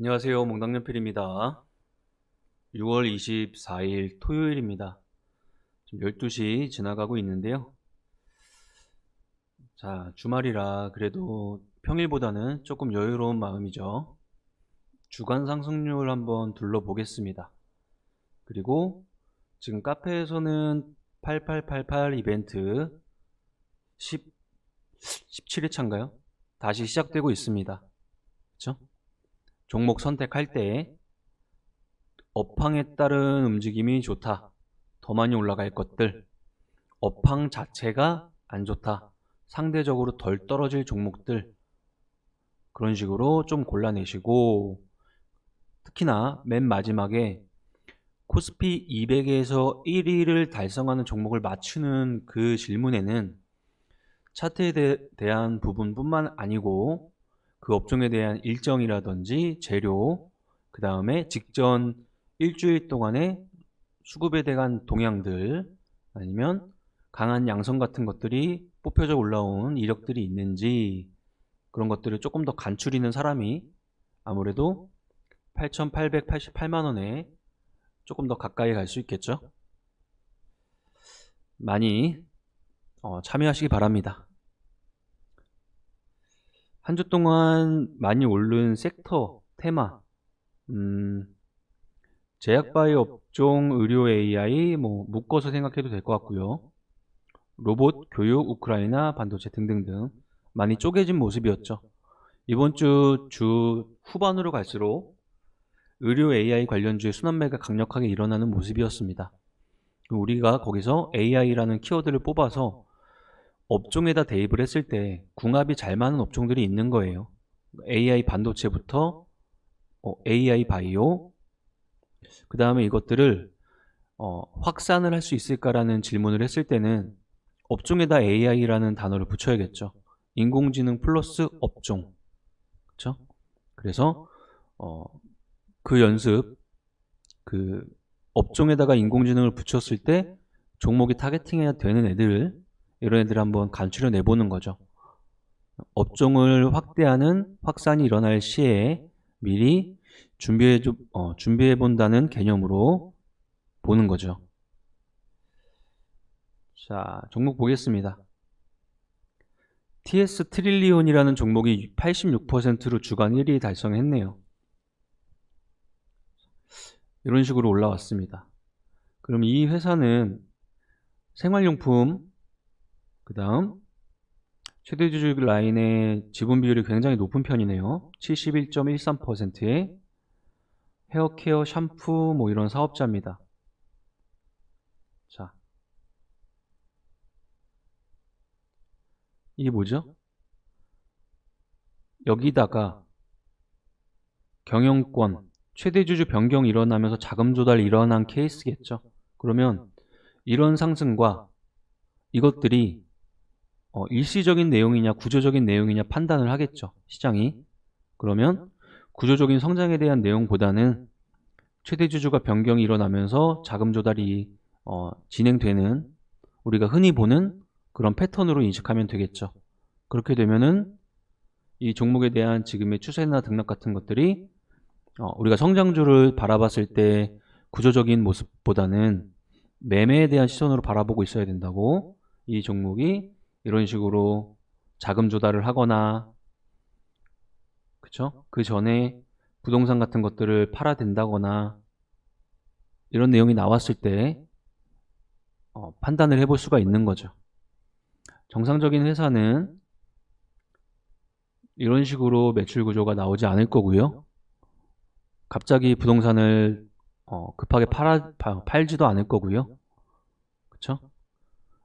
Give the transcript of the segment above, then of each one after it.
안녕하세요. 몽당연필입니다. 6월 24일 토요일입니다. 지금 12시 지나가고 있는데요. 자, 주말이라 그래도 평일보다는 조금 여유로운 마음이죠. 주간 상승률 한번 둘러보겠습니다. 그리고 지금 카페에서는 8888 이벤트 17회차인가요? 다시 시작되고 있습니다. 그렇죠? 종목 선택할 때 업황에 따른 움직임이 좋다. 더 많이 올라갈 것들. 업황 자체가 안 좋다. 상대적으로 덜 떨어질 종목들. 그런 식으로 좀 골라내시고, 특히나 맨 마지막에 코스피 200에서 1위를 달성하는 종목을 맞추는 그 질문에는 차트에 대한 부분뿐만 아니고 그 업종에 대한 일정이라든지 재료, 그 다음에 직전 일주일 동안의 수급에 대한 동향들, 아니면 강한 양성 같은 것들이 뽑혀져 올라온 이력들이 있는지, 그런 것들을 조금 더 간추리는 사람이 아무래도 8,888만 원에 조금 더 가까이 갈 수 있겠죠. 많이 참여하시기 바랍니다. 한 주 동안 많이 오른 섹터, 테마, 제약바이오 업종, 의료 AI 묶어서 생각해도 될 것 같고요. 로봇, 교육, 우크라이나, 반도체 등등등 많이 쪼개진 모습이었죠. 이번 주 후반으로 갈수록 의료 AI 관련주의 순환매가 강력하게 일어나는 모습이었습니다. 우리가 거기서 AI라는 키워드를 뽑아서 업종에다 대입을 했을 때 궁합이 잘 맞는 업종들이 있는 거예요. AI 반도체부터 AI 바이오, 그 다음에 이것들을 확산을 할 수 있을까라는 질문을 했을 때는 업종에다 AI라는 단어를 붙여야겠죠. 인공지능 플러스 업종. 그렇죠? 그래서 그 연습, 그 업종에다가 인공지능을 붙였을 때 종목이 타겟팅해야 되는 애들, 이런 애들 한번 간추려 내보는 거죠. 업종을 확대하는 확산이 일어날 시에 미리 준비해 본다는 개념으로 보는 거죠. 자, 종목 보겠습니다. TS 트릴리온이라는 종목이 86%로 주간 1위 달성했네요. 이런 식으로 올라왔습니다. 그럼 이 회사는 생활용품, 그 다음 최대주주 라인의 지분 비율이 굉장히 높은 편이네요. 71.13%의 헤어케어, 샴푸 이런 사업자입니다. 자, 이게 뭐죠? 여기다가 경영권, 최대주주 변경이 일어나면서 자금 조달이 일어난 케이스겠죠. 그러면 이런 상승과 이것들이 일시적인 내용이냐 구조적인 내용이냐 판단을 하겠죠, 시장이. 그러면 구조적인 성장에 대한 내용보다는 최대주주가 변경이 일어나면서 자금 조달이 진행되는, 우리가 흔히 보는 그런 패턴으로 인식하면 되겠죠. 그렇게 되면은 이 종목에 대한 지금의 추세나 등락 같은 것들이 우리가 성장주를 바라봤을 때 구조적인 모습보다는 매매에 대한 시선으로 바라보고 있어야 된다고. 이 종목이 이런 식으로 자금 조달을 하거나, 그쵸? 그 전에 부동산 같은 것들을 팔아야 된다거나 이런 내용이 나왔을 때 판단을 해볼 수가 있는 거죠. 정상적인 회사는 이런 식으로 매출 구조가 나오지 않을 거고요. 갑자기 부동산을 급하게 팔지도 않을 거고요. 그쵸?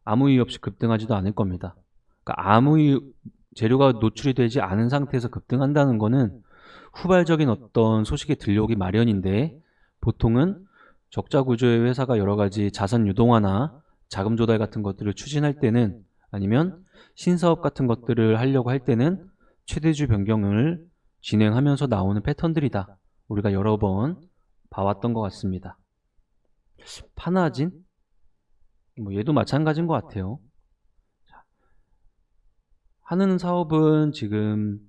아무 이유 없이 급등하지도 않을 겁니다. 그러니까 아무 이유, 재료가 노출이 되지 않은 상태에서 급등한다는 거는 후발적인 어떤 소식이 들려오기 마련인데, 보통은 적자 구조의 회사가 여러 가지 자산 유동화나 자금 조달 같은 것들을 추진할 때는, 아니면 신사업 같은 것들을 하려고 할 때는 최대주 변경을 진행하면서 나오는 패턴들이다. 우리가 여러 번 봐왔던 것 같습니다. 파나진? 얘도 마찬가지인 것 같아요. 하는 사업은 지금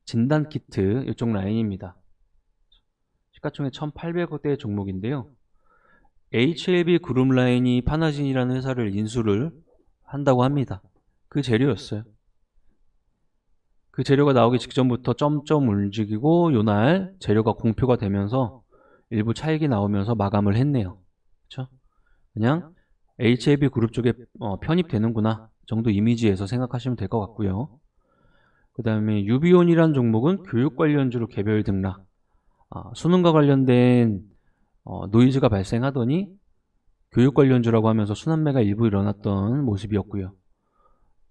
진단키트 이쪽 라인입니다. 시가총액 1,800억대 종목인데요. HLB 그룹라인이 파나진이라는 회사를 인수를 한다고 합니다. 그 재료였어요. 그 재료가 나오기 직전부터 점점 움직이고 요날 재료가 공표가 되면서 일부 차익이 나오면서 마감을 했네요. 그렇죠? 그냥 HLB 그룹 쪽에 편입되는구나 정도 이미지에서 생각하시면 될 것 같고요. 그 다음에 유비온이라는 종목은 교육 관련주로 개별 등락. 수능과 관련된 노이즈가 발생하더니 교육 관련주라고 하면서 순환매가 일부 일어났던 모습이었고요.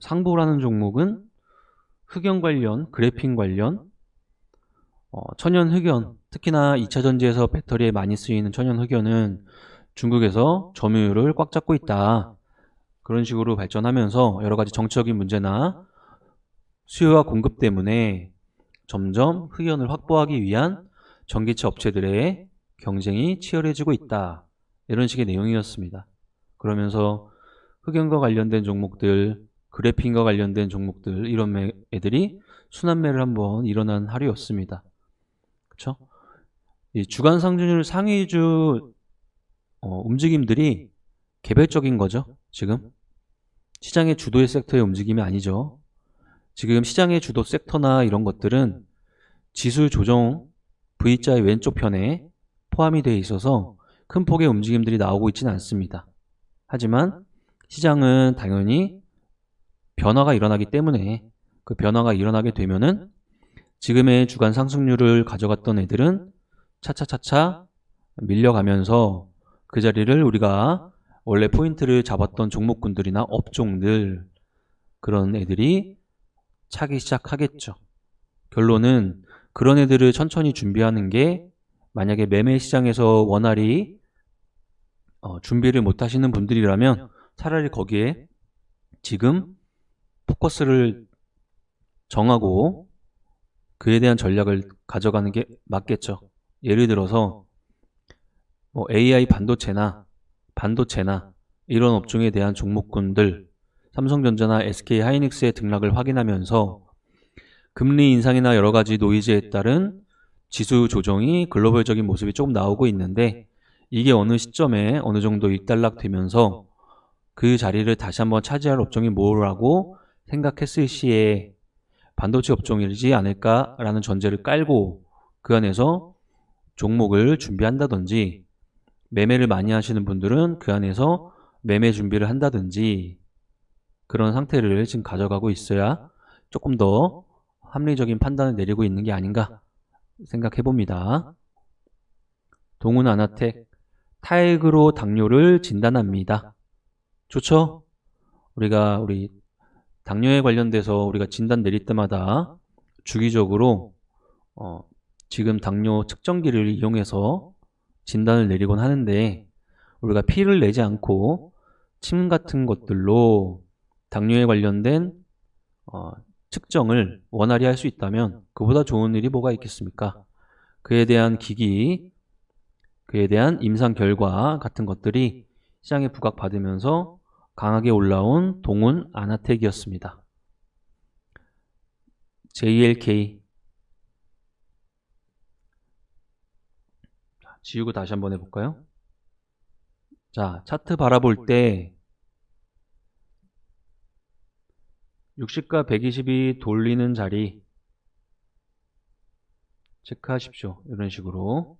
상보라는 종목은 흑연 관련, 그래핀 관련, 천연 흑연, 특히나 2차 전지에서 배터리에 많이 쓰이는 천연 흑연은 중국에서 점유율을 꽉 잡고 있다. 그런 식으로 발전하면서 여러 가지 정치적인 문제나 수요와 공급 때문에 점점 흑연을 확보하기 위한 전기차 업체들의 경쟁이 치열해지고 있다. 이런 식의 내용이었습니다. 그러면서 흑연과 관련된 종목들, 그래핀과 관련된 종목들 이런 애들이 순환매를 한번 일어난 하루였습니다. 그렇죠? 이 주간 상승률 상위주 움직임들이 개별적인 거죠. 지금 시장의 주도의 섹터의 움직임이 아니죠. 지금 시장의 주도 섹터나 이런 것들은 지수 조정 V자의 왼쪽 편에 포함이 되어 있어서 큰 폭의 움직임들이 나오고 있지는 않습니다. 하지만 시장은 당연히 변화가 일어나기 때문에 그 변화가 일어나게 되면은 지금의 주간 상승률을 가져갔던 애들은 차차차차 밀려가면서 그 자리를 우리가 원래 포인트를 잡았던 종목군들이나 업종들 그런 애들이 차기 시작하겠죠. 결론은 그런 애들을 천천히 준비하는 게 만약에 매매 시장에서 원활히 준비를 못 하시는 분들이라면 차라리 거기에 지금 포커스를 정하고 그에 대한 전략을 가져가는 게 맞겠죠. 예를 들어서 AI 반도체나 이런 업종에 대한 종목군들 삼성전자나 SK하이닉스의 등락을 확인하면서 금리 인상이나 여러 가지 노이즈에 따른 지수 조정이 글로벌적인 모습이 조금 나오고 있는데 이게 어느 시점에 어느 정도 일단락되면서 그 자리를 다시 한번 차지할 업종이 뭐라고 생각했을 시에 반도체 업종이지 않을까라는 전제를 깔고 그 안에서 종목을 준비한다든지 매매를 많이 하시는 분들은 그 안에서 매매 준비를 한다든지 그런 상태를 지금 가져가고 있어야 조금 더 합리적인 판단을 내리고 있는 게 아닌가 생각해 봅니다. 동훈 아나텍 타액으로 당뇨를 진단합니다. 좋죠? 우리 당뇨에 관련돼서 우리가 진단 내릴 때마다 주기적으로 지금 당뇨 측정기를 이용해서 진단을 내리곤 하는데 우리가 피를 내지 않고 침 같은 것들로 당뇨에 관련된 측정을 원활히 할 수 있다면 그보다 좋은 일이 뭐가 있겠습니까? 그에 대한 기기, 그에 대한 임상 결과 같은 것들이 시장에 부각받으면서 강하게 올라온 동훈 아나텍이었습니다. JLK 지우고 다시 한번 해볼까요? 자, 차트 바라볼 때 60과 120이 돌리는 자리 체크하십시오. 이런 식으로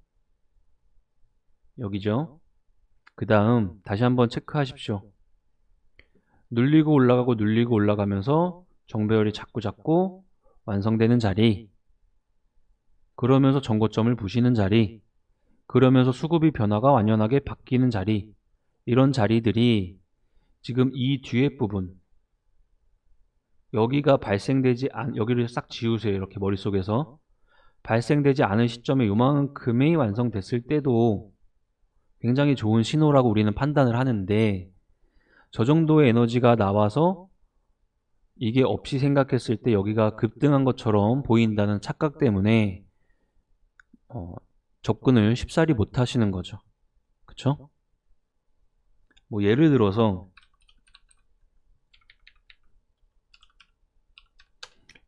여기죠. 그 다음 다시 한번 체크하십시오. 눌리고 올라가고 눌리고 올라가면서 정배열이 자꾸 완성되는 자리, 그러면서 전고점을 부시는 자리, 그러면서 수급이 변화가 완연하게 바뀌는 자리, 이런 자리들이 지금 이 뒤에 부분 여기가 발생되지 여기를 싹 지우세요. 이렇게 머릿속에서 발생되지 않은 시점에 요만큼이 완성됐을 때도 굉장히 좋은 신호라고 우리는 판단을 하는데 저 정도의 에너지가 나와서 이게 없이 생각했을 때 여기가 급등한 것처럼 보인다는 착각 때문에 접근을 쉽사리 못 하시는 거죠. 그쵸? 뭐 예를 들어서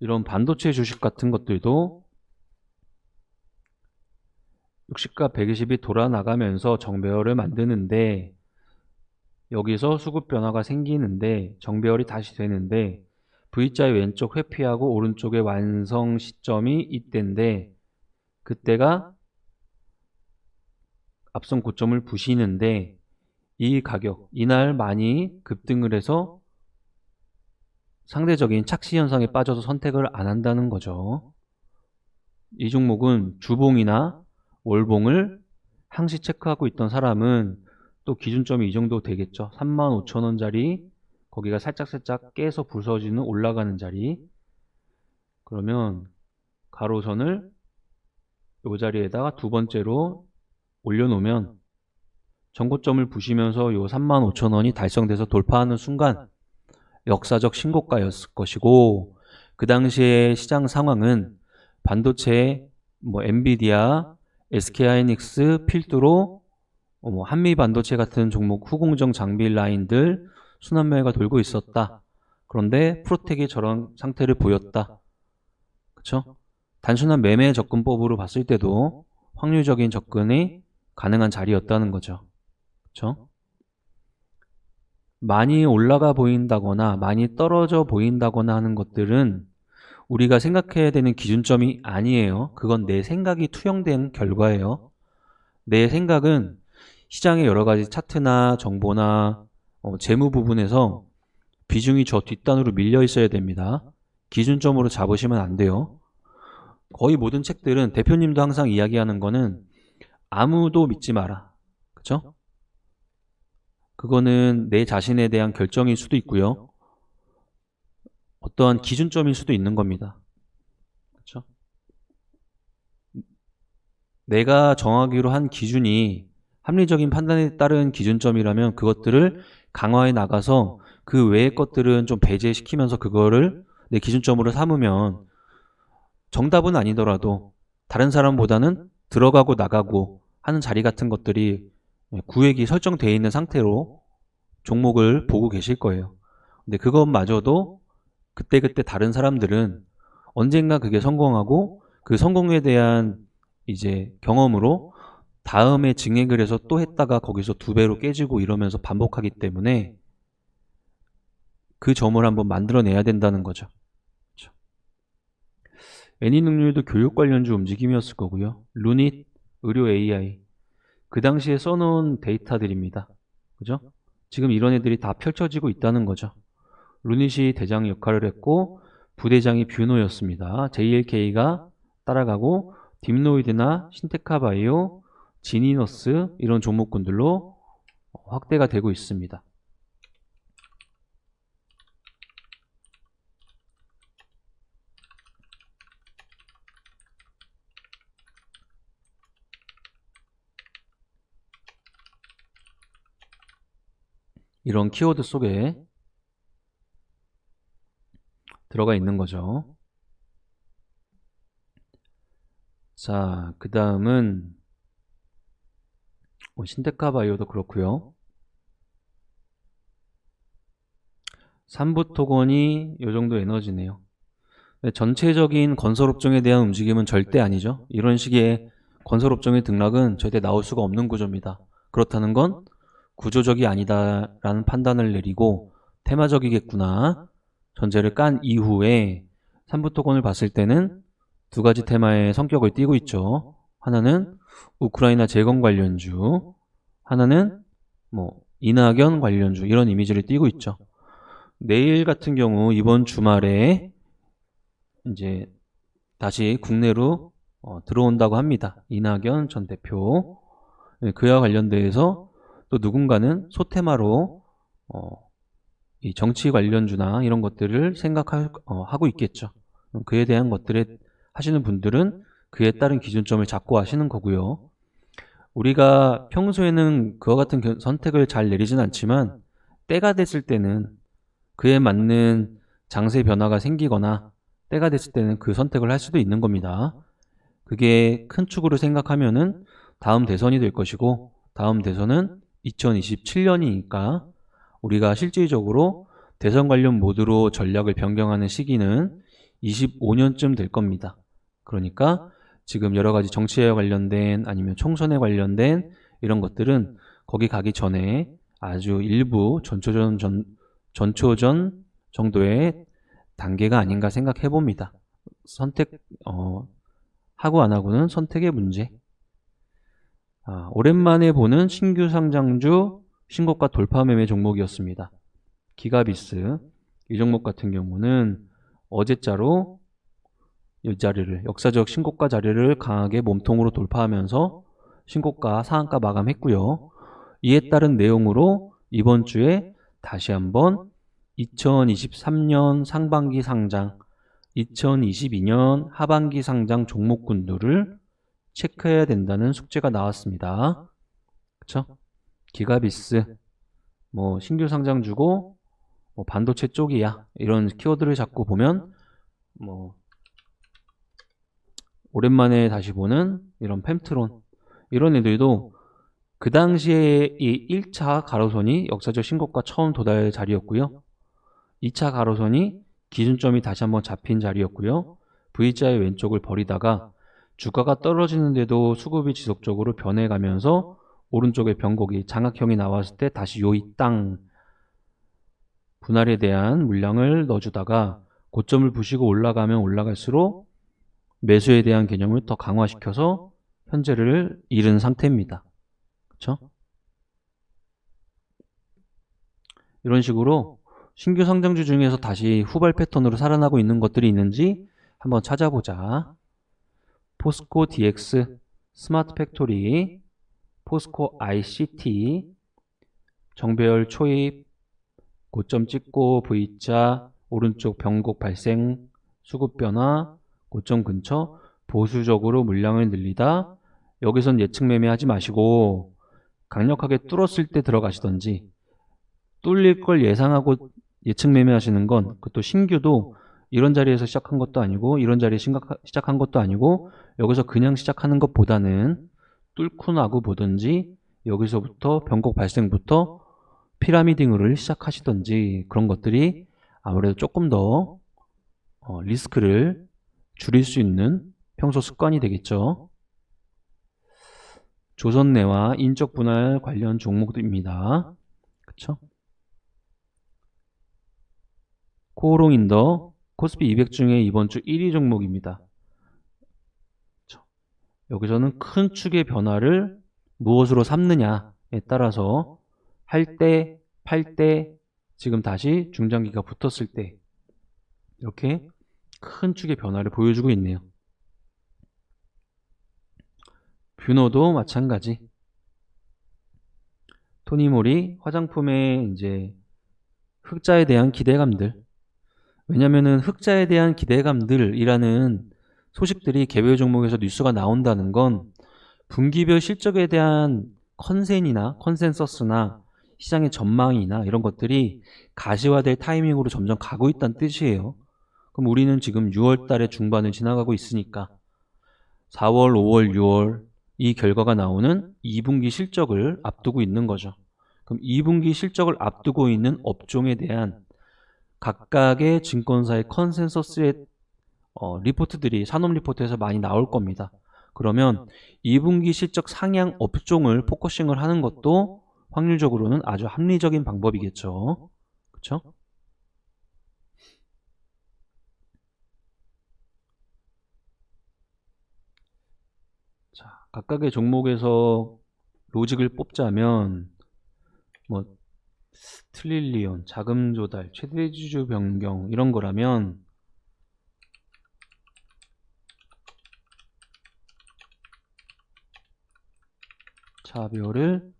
이런 반도체 주식 같은 것들도 60과 120이 돌아나가면서 정배열을 만드는데 여기서 수급 변화가 생기는데 정배열이 다시 되는데 V자의 왼쪽 회피하고 오른쪽의 완성 시점이 이때인데 그때가 앞선 고점을 부시는데 이 가격, 이날 많이 급등을 해서 상대적인 착시 현상에 빠져서 선택을 안 한다는 거죠. 이 종목은 주봉이나 월봉을 항시 체크하고 있던 사람은 또 기준점이 이 정도 되겠죠. 35,000원짜리 거기가 살짝살짝 깨서 부서지는 올라가는 자리. 그러면 가로선을 이 자리에다가 두 번째로 올려놓으면 전고점을 부시면서 요 35,000원이 달성돼서 돌파하는 순간 역사적 신고가였을 것이고 그 당시의 시장 상황은 반도체, 엔비디아, SK하이닉스 필두로 한미 반도체 같은 종목 후공정 장비 라인들 순환매가 돌고 있었다. 그런데 프로텍이 저런 상태를 보였다. 그쵸? 단순한 매매 접근법으로 봤을 때도 확률적인 접근이 가능한 자리였다는 거죠. 그쵸? 많이 올라가 보인다거나 많이 떨어져 보인다거나 하는 것들은 우리가 생각해야 되는 기준점이 아니에요. 그건 내 생각이 투영된 결과예요. 내 생각은 시장의 여러 가지 차트나 정보나 재무 부분에서 비중이 저 뒷단으로 밀려 있어야 됩니다. 기준점으로 잡으시면 안 돼요. 거의 모든 책들은 대표님도 항상 이야기하는 거는 아무도 믿지 마라. 그쵸? 그거는 내 자신에 대한 결정일 수도 있고요. 어떠한 기준점일 수도 있는 겁니다. 그렇죠? 내가 정하기로 한 기준이 합리적인 판단에 따른 기준점이라면 그것들을 강화해 나가서 그 외의 것들은 좀 배제시키면서 그거를 내 기준점으로 삼으면 정답은 아니더라도 다른 사람보다는 들어가고 나가고 하는 자리 같은 것들이 구획이 설정되어 있는 상태로 종목을 보고 계실 거예요. 근데 그것마저도 그때그때 다른 사람들은 언젠가 그게 성공하고 그 성공에 대한 이제 경험으로 다음에 증액을 해서 또 했다가 거기서 2배로 깨지고 이러면서 반복하기 때문에 그 점을 한번 만들어내야 된다는 거죠. 그렇죠. 애니능률도 교육 관련주 움직임이었을 거고요. 루닛, 의료 AI 그 당시에 써놓은 데이터들입니다. 그죠? 지금 이런 애들이 다 펼쳐지고 있다는 거죠. 루닛이 대장 역할을 했고 부대장이 뷰노였습니다. JLK가 따라가고 딥노이드나 신테카바이오, 지니너스 이런 종목군들로 확대가 되고 있습니다. 이런 키워드 속에 들어가 있는 거죠. 자, 그 다음은 신테카바이오도 그렇고요. 삼부토건이 이 정도 에너지네요. 전체적인 건설업종에 대한 움직임은 절대 아니죠. 이런 식의 건설업종의 등락은 절대 나올 수가 없는 구조입니다. 그렇다는 건 구조적이 아니다라는 판단을 내리고 테마적이겠구나 전제를 깐 이후에 삼부토건을 봤을 때는 두 가지 테마의 성격을 띠고 있죠. 하나는 우크라이나 재건 관련주, 하나는 이낙연 관련주 이런 이미지를 띠고 있죠. 내일 같은 경우 이번 주말에 이제 다시 국내로 들어온다고 합니다. 이낙연 전 대표. 그와 관련돼서 또 누군가는 소테마로 이 정치 관련주나 이런 것들을 생각하고 있겠죠. 그에 대한 것들에 하시는 분들은 그에 따른 기준점을 잡고 하시는 거고요. 우리가 평소에는 그와 같은 선택을 잘 내리진 않지만 때가 됐을 때는 그에 맞는 장세 변화가 생기거나 때가 됐을 때는 그 선택을 할 수도 있는 겁니다. 그게 큰 축으로 생각하면은 다음 대선이 될 것이고 다음 대선은 2027년이니까 우리가 실질적으로 대선 관련 모드로 전략을 변경하는 시기는 25년쯤 될 겁니다. 그러니까 지금 여러 가지 정치에 관련된 아니면 총선에 관련된 이런 것들은 거기 가기 전에 아주 일부 전초전 정도의 단계가 아닌가 생각해 봅니다. 하고 안 하고는 선택의 문제. 오랜만에 보는 신규 상장주 신고가 돌파 매매 종목이었습니다. 기가비스. 이 종목 같은 경우는 어제자로 이 자리를, 역사적 신고가 자리를 강하게 몸통으로 돌파하면서 신고가 상한가 마감했고요. 이에 따른 내용으로 이번 주에 다시 한번 2023년 상반기 상장, 2022년 하반기 상장 종목군들을 체크해야 된다는 숙제가 나왔습니다. 그쵸? 기가비스, 신규 상장주고, 반도체 쪽이야. 이런 키워드를 잡고 보면, 오랜만에 다시 보는 이런 펨트론, 이런 애들도 그 당시에 이 1차 가로선이 역사적 신고가 처음 도달 자리였고요. 2차 가로선이 기준점이 다시 한번 잡힌 자리였고요. V자의 왼쪽을 버리다가 주가가 떨어지는데도 수급이 지속적으로 변해가면서 오른쪽에 변곡이 장악형이 나왔을 때 다시 요이 땅 분할에 대한 물량을 넣어주다가 고점을 부시고 올라가면 올라갈수록 매수에 대한 개념을 더 강화시켜서 현재를 잃은 상태입니다. 그렇죠? 이런 식으로 신규 상장주 중에서 다시 후발 패턴으로 살아나고 있는 것들이 있는지 한번 찾아보자. 포스코 DX, 스마트 팩토리, 포스코 ICT, 정배열 초입, 고점 찍고 V자, 오른쪽 변곡 발생, 수급 변화, 고점 근처, 보수적으로 물량을 늘리다. 여기선 예측 매매하지 마시고 강력하게 뚫었을 때 들어가시던지, 뚫릴 걸 예상하고 예측 매매하시는 건, 그것도 신규도 이런 자리에서 시작한 것도 아니고 이런 자리에 시작한 것도 아니고 여기서 그냥 시작하는 것보다는 뚫고 나고 보든지 여기서부터 변곡 발생부터 피라미딩을 시작하시던지, 그런 것들이 아무래도 조금 더 리스크를 줄일 수 있는 평소 습관이 되겠죠. 조선내와 인적 분할 관련 종목들입니다. 그쵸? 코오롱인더 코스피 200 중에 이번 주 1위 종목입니다. 그쵸? 여기서는 큰 축의 변화를 무엇으로 삼느냐에 따라서 할 때, 팔 때, 지금 다시 중장기가 붙었을 때 이렇게 큰 축의 변화를 보여주고 있네요. 뷰노도 마찬가지. 토니모리 화장품의 이제 흑자에 대한 기대감들. 왜냐면은 흑자에 대한 기대감들이라는 소식들이 개별 종목에서 뉴스가 나온다는 건 분기별 실적에 대한 컨센서스나 시장의 전망이나 이런 것들이 가시화될 타이밍으로 점점 가고 있다는 뜻이에요. 그럼 우리는 지금 6월 달의 중반을 지나가고 있으니까 4월, 5월, 6월 이 결과가 나오는 2분기 실적을 앞두고 있는 거죠. 그럼 2분기 실적을 앞두고 있는 업종에 대한 각각의 증권사의 컨센서스의 리포트들이 산업 리포트에서 많이 나올 겁니다. 그러면 2분기 실적 상향 업종을 포커싱을 하는 것도 확률적으로는 아주 합리적인 방법이겠죠. 그렇죠? 자, 각각의 종목에서 로직을 뽑자면 트릴리온, 자금 조달, 최대 주주 변경 이런 거라면 차별을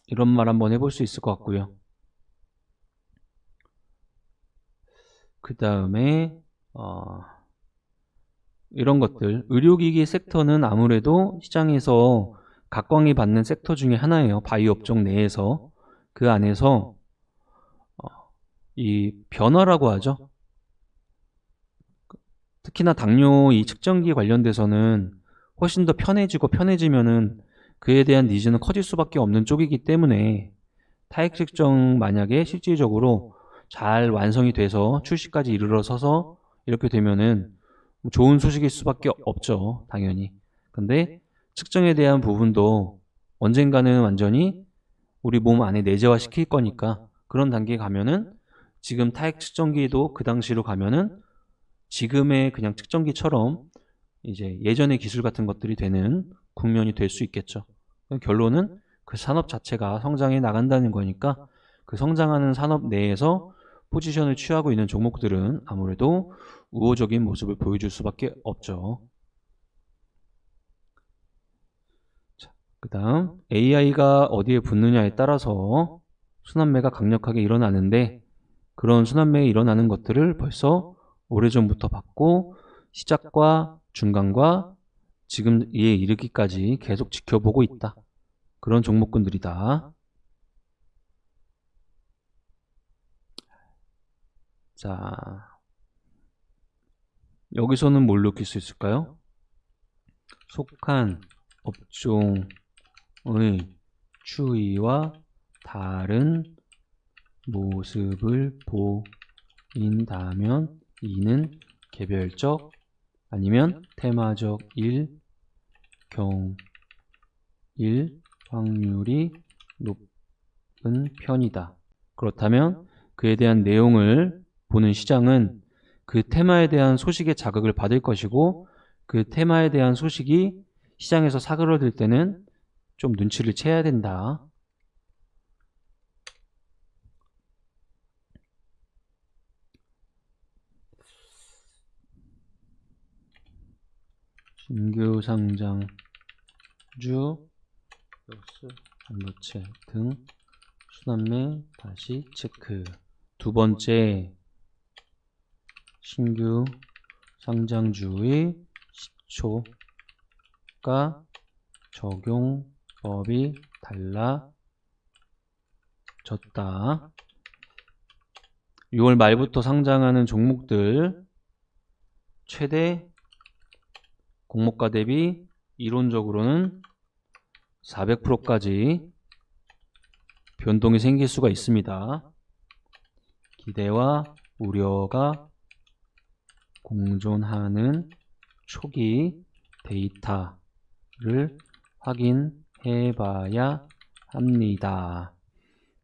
이런 말 한번 해볼 수 있을 것 같고요. 그 다음에 이런 것들, 의료기기 섹터는 아무래도 시장에서 각광이 받는 섹터 중에 하나예요. 바이오 업종 내에서. 그 안에서 이 변화라고 하죠. 특히나 당뇨 이 측정기 관련돼서는 훨씬 더 편해지면은 그에 대한 니즈는 커질 수밖에 없는 쪽이기 때문에 타액 측정 만약에 실질적으로 잘 완성이 돼서 출시까지 이르러서서 이렇게 되면은 좋은 소식일 수밖에 없죠, 당연히. 근데 측정에 대한 부분도 언젠가는 완전히 우리 몸 안에 내재화 시킬 거니까 그런 단계에 가면은 지금 타액 측정기도 그 당시로 가면은 지금의 그냥 측정기처럼 이제 예전의 기술 같은 것들이 되는 국면이 될 수 있겠죠. 결론은 그 산업 자체가 성장해 나간다는 거니까 그 성장하는 산업 내에서 포지션을 취하고 있는 종목들은 아무래도 우호적인 모습을 보여줄 수밖에 없죠. 그 다음 AI가 어디에 붙느냐에 따라서 순환매가 강력하게 일어나는데 그런 순환매가 일어나는 것들을 벌써 오래전부터 봤고 시작과 중간과 지금 이에 이르기까지 계속 지켜보고 있다. 그런 종목군들이다. 자, 여기서는 뭘 느낄 수 있을까요? 속한 업종의 추이와 다른 모습을 보인다면 이는 개별적 아니면 테마적일 경일 확률이 높은 편이다. 그렇다면 그에 대한 내용을 보는 시장은 그 테마에 대한 소식에 자극을 받을 것이고 그 테마에 대한 소식이 시장에서 사그러들 때는 좀 눈치를 채야 된다. 신규 상장주, 반도체 등 순환매 다시 체크. 두 번째, 신규 상장주의 시초가 적용법이 달라졌다. 6월 말부터 상장하는 종목들 최대 공모가 대비 이론적으로는 400%까지 변동이 생길 수가 있습니다. 기대와 우려가 공존하는 초기 데이터를 확인해 봐야 합니다.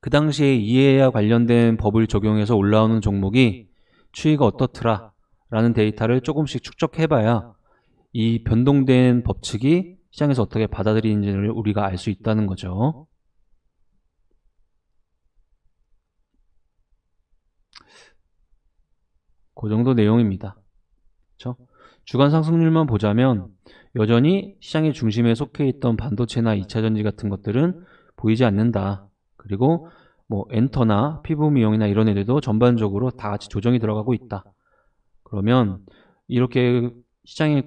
그 당시에 이해와 관련된 법을 적용해서 올라오는 종목이 추이가 어떻더라 라는 데이터를 조금씩 축적해 봐야 이 변동된 법칙이 시장에서 어떻게 받아들이는지를 우리가 알 수 있다는 거죠. 그 정도 내용입니다. 그렇죠? 주간 상승률만 보자면 여전히 시장의 중심에 속해 있던 반도체나 2차전지 같은 것들은 보이지 않는다. 그리고 뭐 엔터나 피부 미용이나 이런 애들도 전반적으로 다 같이 조정이 들어가고 있다. 그러면 이렇게 시장의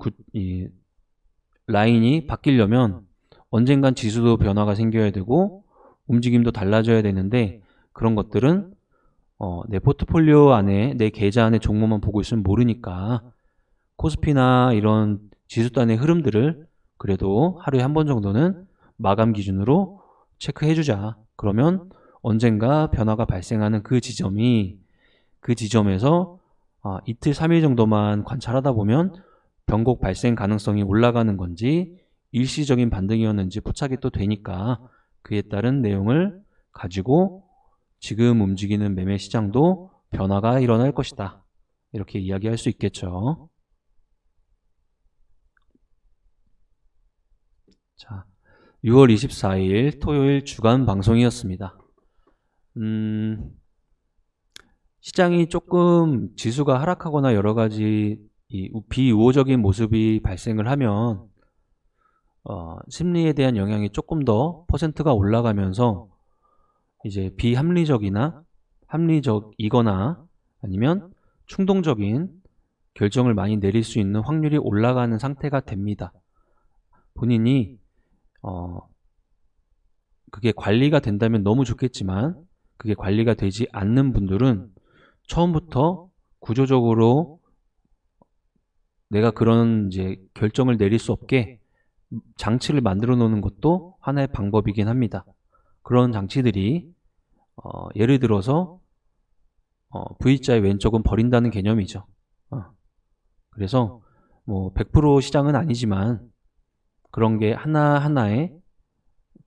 라인이 바뀌려면 언젠간 지수도 변화가 생겨야 되고 움직임도 달라져야 되는데 그런 것들은 내 포트폴리오 안에 내 계좌 안에 종목만 보고 있으면 모르니까 코스피나 이런 지수단의 흐름들을 그래도 하루에 한 번 정도는 마감 기준으로 체크해주자. 그러면 언젠가 변화가 발생하는 그 지점에서 이틀 3일 정도만 관찰하다 보면 변곡 발생 가능성이 올라가는 건지 일시적인 반등이었는지 포착이 또 되니까 그에 따른 내용을 가지고 지금 움직이는 매매 시장도 변화가 일어날 것이다. 이렇게 이야기할 수 있겠죠. 자, 6월 24일 토요일 주간 방송이었습니다. 시장이 조금 지수가 하락하거나 여러 가지 비우호적인 모습이 발생을 하면 심리에 대한 영향이 조금 더 퍼센트가 올라가면서 이제 비합리적이나 합리적이거나 아니면 충동적인 결정을 많이 내릴 수 있는 확률이 올라가는 상태가 됩니다. 본인이 그게 관리가 된다면 너무 좋겠지만 그게 관리가 되지 않는 분들은 처음부터 구조적으로 내가 그런 이제 결정을 내릴 수 없게 장치를 만들어 놓는 것도 하나의 방법이긴 합니다. 그런 장치들이 예를 들어서 V자의 왼쪽은 버린다는 개념이죠. 그래서 뭐 100% 시장은 아니지만 그런 게 하나하나에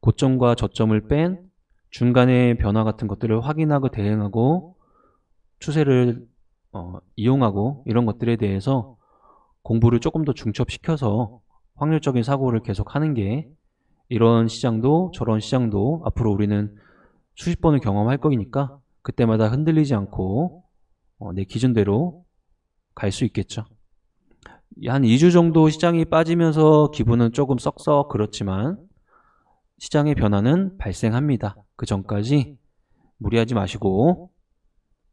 고점과 저점을 뺀 중간의 변화 같은 것들을 확인하고 대응하고 추세를 이용하고 이런 것들에 대해서 공부를 조금 더 중첩시켜서 확률적인 사고를 계속 하는 게 이런 시장도 저런 시장도 앞으로 우리는 수십 번을 경험할 거니까 그때마다 흔들리지 않고 내 기준대로 갈 수 있겠죠. 한 2주 정도 시장이 빠지면서 기분은 조금 썩썩 그렇지만 시장의 변화는 발생합니다. 그 전까지 무리하지 마시고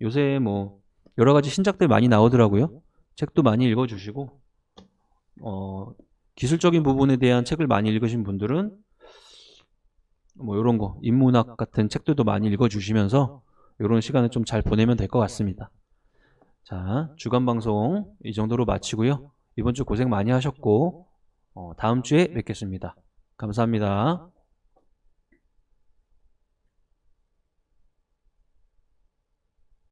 요새 뭐 여러 가지 신작들 많이 나오더라고요. 책도 많이 읽어주시고 기술적인 부분에 대한 책을 많이 읽으신 분들은 뭐 이런 거 인문학 같은 책들도 많이 읽어주시면서 이런 시간을 좀 잘 보내면 될 것 같습니다. 자, 주간 방송 이 정도로 마치고요. 이번 주 고생 많이 하셨고 다음 주에 뵙겠습니다. 감사합니다.